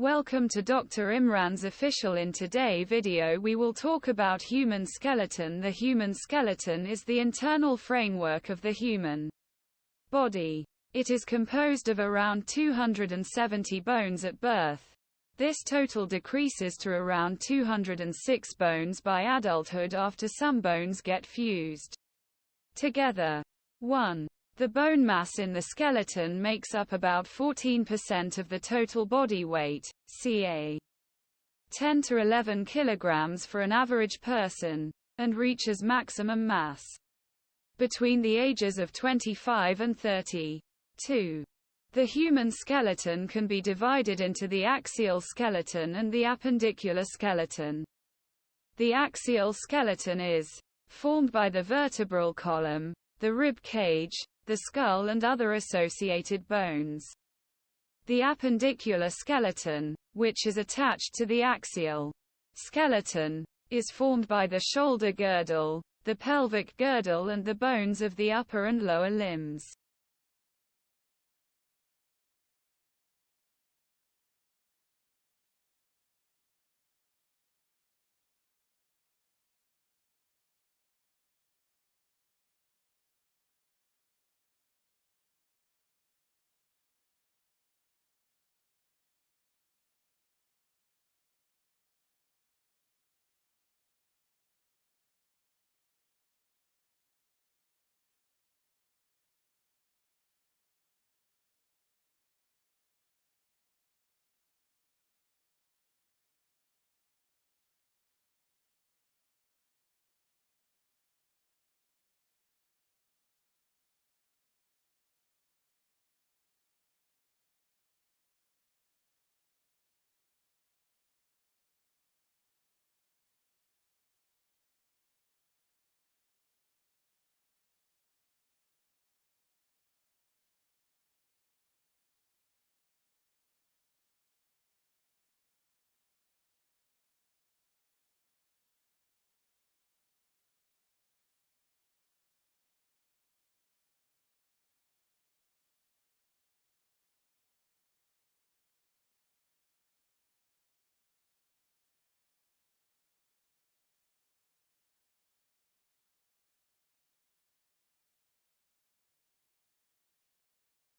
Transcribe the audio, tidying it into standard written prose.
Welcome to Dr. Imran's official. In today's video we will talk about human skeleton. The human skeleton is the internal framework of the human body. It is composed of around 270 bones at birth. This total decreases to around 206 bones by adulthood after some bones get fused together. 1. The bone mass in the skeleton makes up about 14% of the total body weight, ca. 10 to 11 kilograms for an average person, and reaches maximum mass between the ages of 25 and 30. 2. The human skeleton can be divided into the axial skeleton and the appendicular skeleton. The axial skeleton is formed by the vertebral column, the rib cage, the skull and other associated bones. The appendicular skeleton, which is attached to the axial skeleton, is formed by the shoulder girdle, the pelvic girdle and the bones of the upper and lower limbs.